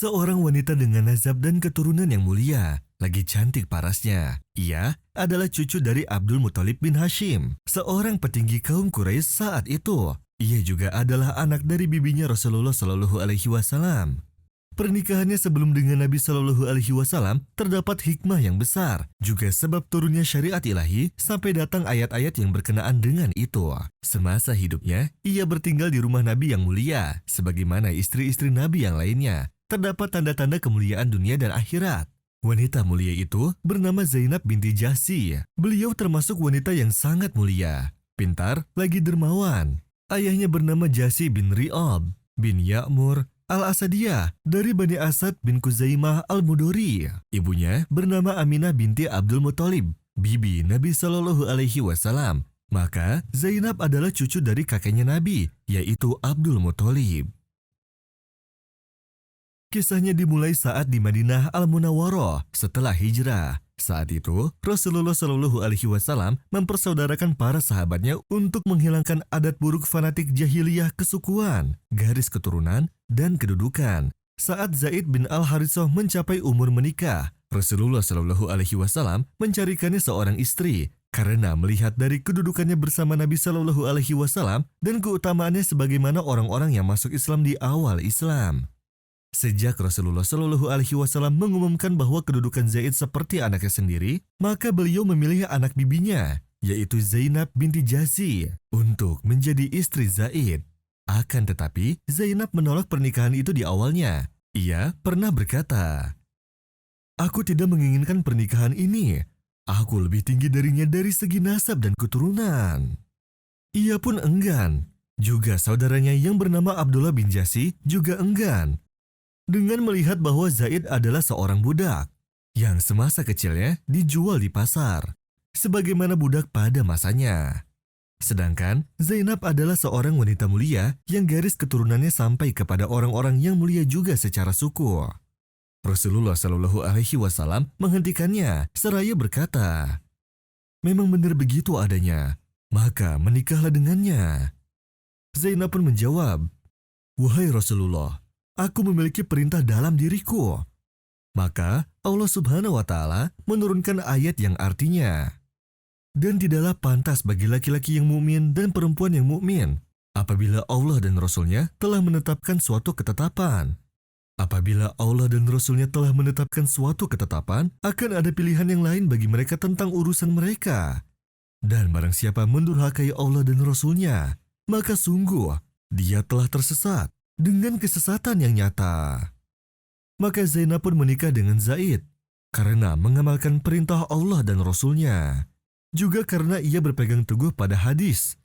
Seorang wanita dengan nazab dan keturunan yang mulia, lagi cantik parasnya. Ia adalah cucu dari Abdul Muthalib bin Hashim, seorang petinggi kaum Quraisy saat itu. Ia juga adalah anak dari bibinya Rasulullah Shallallahu Alaihi Wasallam. Pernikahannya sebelum dengan Nabi Shallallahu Alaihi Wasallam terdapat hikmah yang besar, juga sebab turunnya syariat ilahi sampai datang ayat-ayat yang berkenaan dengan itu. Semasa hidupnya, ia bertinggal di rumah Nabi yang mulia, sebagaimana istri-istri Nabi yang lainnya. Terdapat tanda-tanda kemuliaan dunia dan akhirat. Wanita mulia itu bernama Zainab binti Jahsy. Beliau termasuk wanita yang sangat mulia, pintar, lagi dermawan. Ayahnya bernama Jahsy bin Ri'ab bin Ya'mur Al-Asadiyah dari Bani Asad bin Kuzaimah Al-Mudori. Ibunya bernama Aminah binti Abdul Muthalib, bibi Nabi Shallallahu Alaihi Wasallam. Maka Zainab adalah cucu dari kakeknya Nabi, yaitu Abdul Muthalib. Kisahnya dimulai saat di Madinah Al-Munawwarah setelah hijrah. Saat itu, Rasulullah Shallallahu Alaihi Wasallam mempersaudarakan para sahabatnya untuk menghilangkan adat buruk fanatik jahiliyah kesukuan, garis keturunan, dan kedudukan. Saat Zaid bin Al-Harithah mencapai umur menikah, Rasulullah Shallallahu Alaihi Wasallam mencarikannya seorang istri karena melihat dari kedudukannya bersama Nabi Shallallahu Alaihi Wasallam dan keutamaannya sebagaimana orang-orang yang masuk Islam di awal Islam. Sejak Rasulullah Shallallahu Alaihi Wasallam mengumumkan bahwa kedudukan Zaid seperti anaknya sendiri, maka beliau memilih anak bibinya, yaitu Zainab binti Jahsy, untuk menjadi istri Zaid. Akan tetapi, Zainab menolak pernikahan itu di awalnya. Ia pernah berkata, "Aku tidak menginginkan pernikahan ini. Aku lebih tinggi darinya dari segi nasab dan keturunan." Ia pun enggan. Juga saudaranya yang bernama Abdullah bin Jahsy juga enggan. Dengan melihat bahwa Zaid adalah seorang budak yang semasa kecilnya dijual di pasar, sebagaimana budak pada masanya. Sedangkan Zainab adalah seorang wanita mulia yang garis keturunannya sampai kepada orang-orang yang mulia juga secara suku. Rasulullah Shallallahu Alaihi Wasallam menghentikannya seraya berkata, "Memang benar begitu adanya, maka menikahlah dengannya." Zainab pun menjawab, "Wahai Rasulullah, aku memiliki perintah dalam diriku." Maka Allah Subhanahu wa Ta'ala menurunkan ayat yang artinya, "Dan tidaklah pantas bagi laki-laki yang mukmin dan perempuan yang mukmin apabila Allah dan Rasul-Nya telah menetapkan suatu ketetapan. Apabila Allah dan Rasul-Nya telah menetapkan suatu ketetapan, akan ada pilihan yang lain bagi mereka tentang urusan mereka. Dan barang siapa mendurhakai Allah dan Rasul-Nya, maka sungguh dia telah tersesat dengan kesesatan yang nyata." Maka Zainab pun menikah dengan Zaid karena mengamalkan perintah Allah dan Rasul-Nya. Juga karena ia berpegang teguh pada hadis,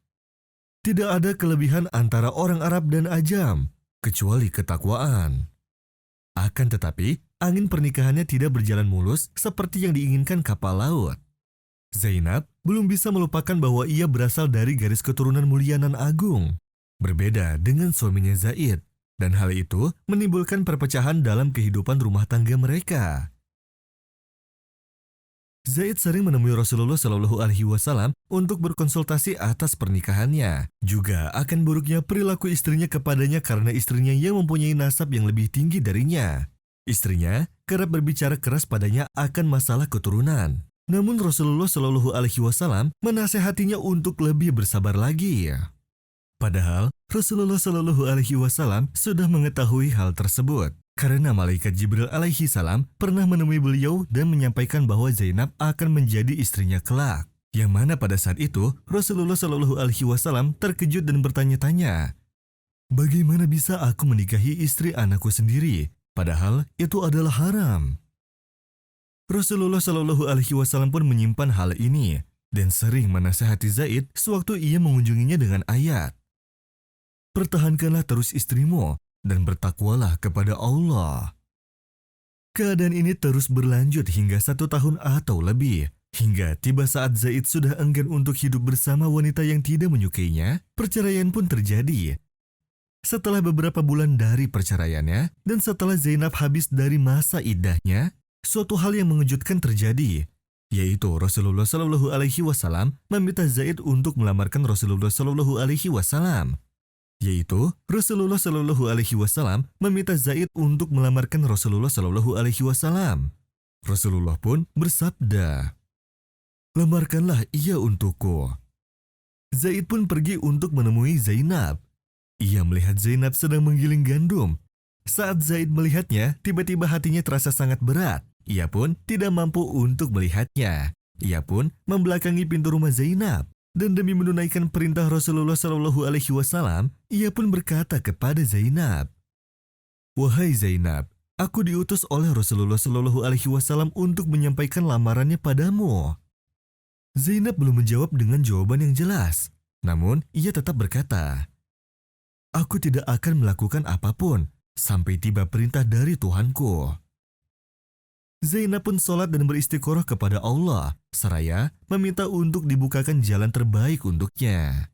"Tidak ada kelebihan antara orang Arab dan Ajam, kecuali ketakwaan." Akan tetapi, angin pernikahannya tidak berjalan mulus seperti yang diinginkan kapal laut. Zainab belum bisa melupakan bahwa ia berasal dari garis keturunan mulia nan agung, berbeda dengan suaminya Zaid, dan hal itu menimbulkan perpecahan dalam kehidupan rumah tangga mereka. Zaid sering menemui Rasulullah Shallallahu Alaihi Wasallam untuk berkonsultasi atas pernikahannya, juga akan buruknya perilaku istrinya kepadanya karena istrinya yang mempunyai nasab yang lebih tinggi darinya. Istrinya kerap berbicara keras padanya akan masalah keturunan. Namun Rasulullah Shallallahu Alaihi Wasallam menasehatinya untuk lebih bersabar lagi. Padahal Rasulullah Shallallahu Alaihi Wasallam sudah mengetahui hal tersebut karena malaikat Jibril alaihi salam pernah menemui beliau dan menyampaikan bahwa Zainab akan menjadi istrinya kelak. Yang mana pada saat itu Rasulullah Shallallahu Alaihi Wasallam terkejut dan bertanya-tanya, "Bagaimana bisa aku menikahi istri anakku sendiri? Padahal itu adalah haram." Rasulullah Shallallahu Alaihi Wasallam pun menyimpan hal ini dan sering menasihati Zaid sewaktu ia mengunjunginya dengan ayat, "Pertahankanlah terus istrimu dan bertakwalah kepada Allah." Keadaan ini terus berlanjut hingga 1 tahun atau lebih, hingga tiba saat Zaid sudah enggan untuk hidup bersama wanita yang tidak menyukainya. Perceraian pun terjadi. Setelah beberapa bulan dari perceraiannya dan setelah Zainab habis dari masa iddahnya, suatu hal yang mengejutkan terjadi, yaitu Rasulullah Shallallahu Alaihi Wasallam meminta Zaid untuk melamarkan Rasulullah Shallallahu Alaihi Wasallam. yaitu Rasulullah Shallallahu Alaihi Wasallam meminta Zaid untuk melamarkan Rasulullah Shallallahu Alaihi Wasallam. Rasulullah pun bersabda, "Lamarkanlah ia untukku." Zaid pun pergi untuk menemui Zainab. Ia melihat Zainab sedang menggiling gandum. Saat Zaid melihatnya, tiba-tiba hatinya terasa sangat berat. Ia pun tidak mampu untuk melihatnya. Ia pun membelakangi pintu rumah Zainab. Dan demi menunaikan perintah Rasulullah Shallallahu Alaihi Wasallam, ia pun berkata kepada Zainab, "Wahai Zainab, aku diutus oleh Rasulullah Shallallahu Alaihi Wasallam untuk menyampaikan lamarannya padamu." Zainab belum menjawab dengan jawaban yang jelas. Namun, ia tetap berkata, "Aku tidak akan melakukan apapun sampai tiba perintah dari Tuhanku." Zainab pun sholat dan beristiqoroh kepada Allah, seraya meminta untuk dibukakan jalan terbaik untuknya.